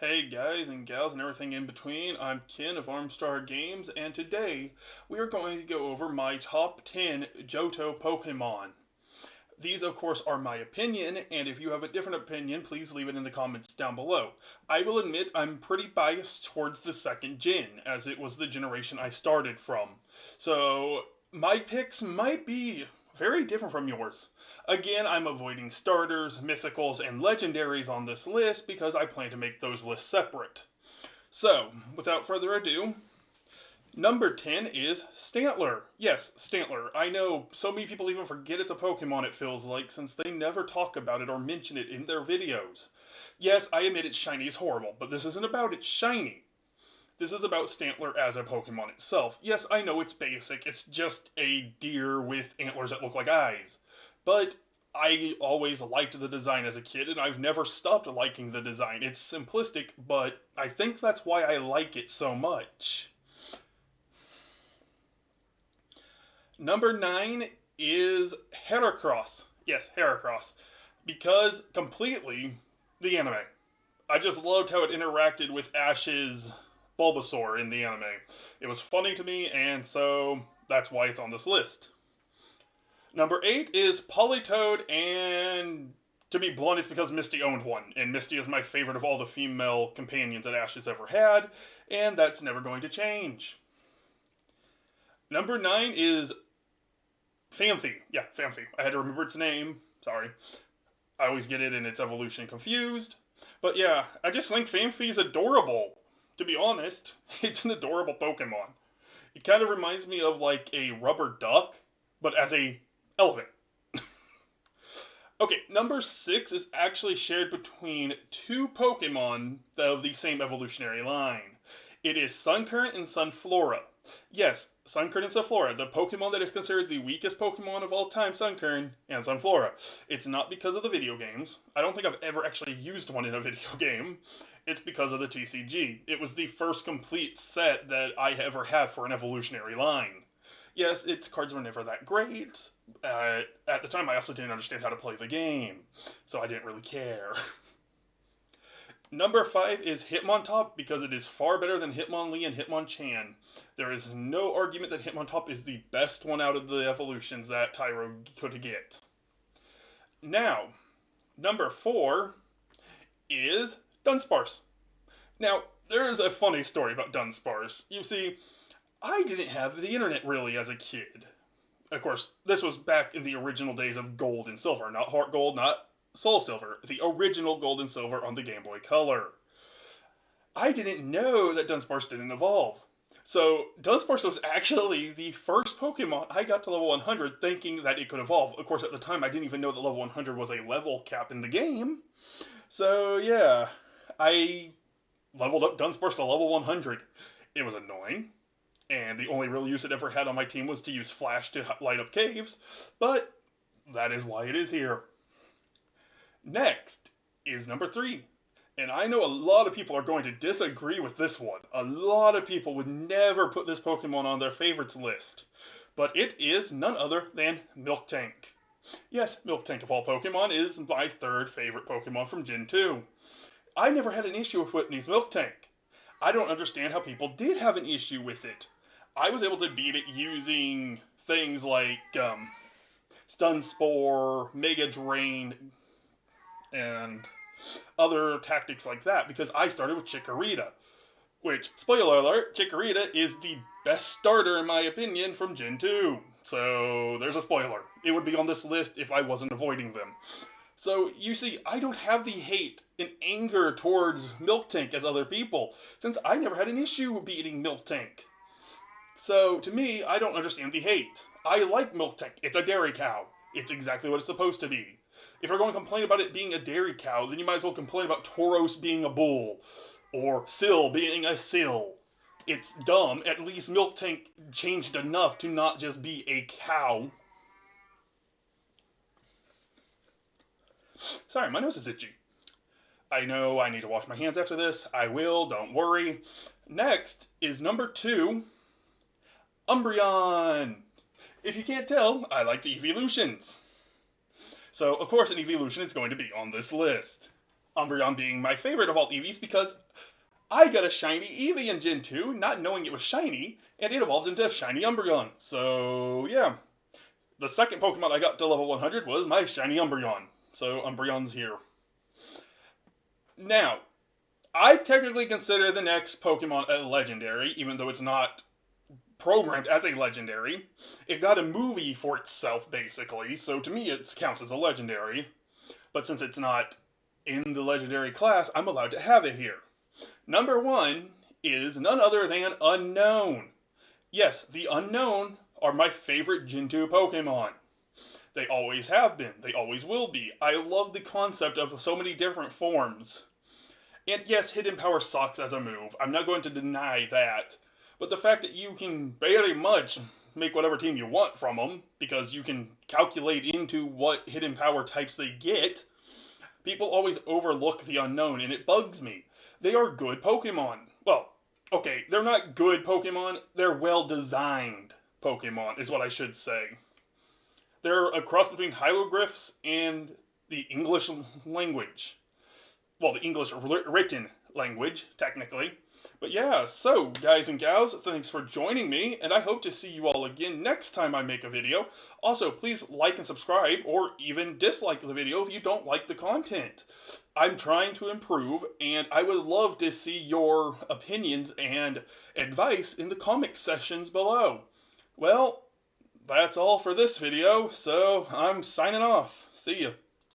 Hey guys and gals and everything in between, I'm Ken of Armstar Games, and today we are going to go over my top 10 Johto Pokemon. These, of course, are my opinion, and if you have a different opinion, please leave it in the comments down below. I will admit I'm pretty biased towards the second gen, as it was the generation I started from. So, my picks might be very different from yours. Again, I'm avoiding starters, mythicals, and legendaries on this list because I plan to make those lists separate. So, without further ado, number 10 is Stantler. Yes, Stantler. I know so many people even forget it's a Pokemon, it feels like, since they never talk about it or mention it in their videos. Yes, I admit its shiny is horrible, but this isn't about its shiny. This is about Stantler as a Pokemon itself. Yes, I know it's basic. It's just a deer with antlers that look like eyes. But I always liked the design as a kid, and I've never stopped liking the design. It's simplistic, but I think that's why I like it so much. Number 9 is Heracross. Yes, Heracross. Because completely the anime. I just loved how it interacted with Ash's Bulbasaur in the anime. It was funny to me, and so that's why it's on this list. Number 8 is Politoed, and to be blunt, it's because Misty owned one, and Misty is my favorite of all the female companions that Ash has ever had, and that's never going to change. Number 9 is Phanpy. Yeah, Phanpy. I had to remember its name. Sorry. I always get it in its evolution confused. But yeah, I just think Phanpy is adorable. To be honest, it's an adorable Pokemon. It kind of reminds me of like a rubber duck, but as a elephant. Okay, number 6 is actually shared between two Pokemon of the same evolutionary line. It is Sunkern and Sunflora. Yes, Sunkern and Sunflora, the Pokemon that is considered the weakest Pokemon of all time, Sunkern and Sunflora. It's not because of the video games. I don't think I've ever actually used one in a video game. It's because of the TCG. It was the first complete set that I ever had for an evolutionary line. Yes, its cards were never that great. At the time, I also didn't understand how to play the game, so I didn't really care. Number 5 is Hitmontop because it is far better than Hitmonlee and Hitmonchan. There is no argument that Hitmontop is the best one out of the evolutions that Tyro could get. Now, number 4 is Dunsparce. Now, there is a funny story about Dunsparce. You see, I didn't have the internet really as a kid. Of course, this was back in the original days of Gold and Silver, not Heart Gold, not Soul Silver, the original Gold and Silver on the Game Boy Color. I didn't know that Dunsparce didn't evolve. So, Dunsparce was actually the first Pokemon I got to level 100 thinking that it could evolve. Of course, at the time, I didn't even know that level 100 was a level cap in the game. So, yeah, I leveled up Dunsparce to level 100. It was annoying, and the only real use it ever had on my team was to use Flash to light up caves, but that is why it is here. Next is number 3. And I know a lot of people are going to disagree with this one. A lot of people would never put this Pokemon on their favorites list. But it is none other than Miltank. Yes, Miltank of all Pokemon is my third favorite Pokemon from Gen 2. I never had an issue with Whitney's Miltank. I don't understand how people did have an issue with it. I was able to beat it using things like Stun Spore, Mega Drain, and other tactics like that because I started with Chikorita. Which, spoiler alert, Chikorita is the best starter in my opinion from Gen 2. So there's a spoiler. It would be on this list if I wasn't avoiding them. So you see, I don't have the hate and anger towards Miltank as other people, since I never had an issue beating Miltank. So to me, I don't understand the hate. I like Miltank. It's a dairy cow. It's exactly what it's supposed to be. If you're going to complain about it being a dairy cow, then you might as well complain about Tauros being a bull, or Sill being a sill. It's dumb. At least Miltank changed enough to not just be a cow. Sorry, my nose is itchy. I know I need to wash my hands after this. I will, don't worry. Next is number 2, Umbreon. If you can't tell, I like the evolutions. So, of course, an evolution is going to be on this list. Umbreon being my favorite of all Eevees because I got a shiny Eevee in Gen 2, not knowing it was shiny, and it evolved into a shiny Umbreon. So, yeah. The second Pokemon I got to level 100 was my shiny Umbreon. So, Umbreon's here. Now, I technically consider the next Pokemon a legendary, even though it's not programmed as a legendary. It got a movie for itself, basically, so to me it counts as a legendary. But since it's not in the legendary class, I'm allowed to have it here. Number 1 is none other than Unown. Yes, the Unown are my favorite Gen 2 Pokemon. They always have been. They always will be. I love the concept of so many different forms. And yes, Hidden Power sucks as a move. I'm not going to deny that. But the fact that you can very much make whatever team you want from them, because you can calculate into what Hidden Power types they get, people always overlook the Unown, and it bugs me. They are good Pokemon. Well, okay, they're not good Pokemon. They're well-designed Pokemon, is what I should say. They're a cross between hieroglyphs and the English language. Well, the English written language, technically. But yeah, so, guys and gals, thanks for joining me, and I hope to see you all again next time I make a video. Also, please like and subscribe, or even dislike the video if you don't like the content. I'm trying to improve, and I would love to see your opinions and advice in the comment sections below. Well, that's all for this video, so I'm signing off. See ya.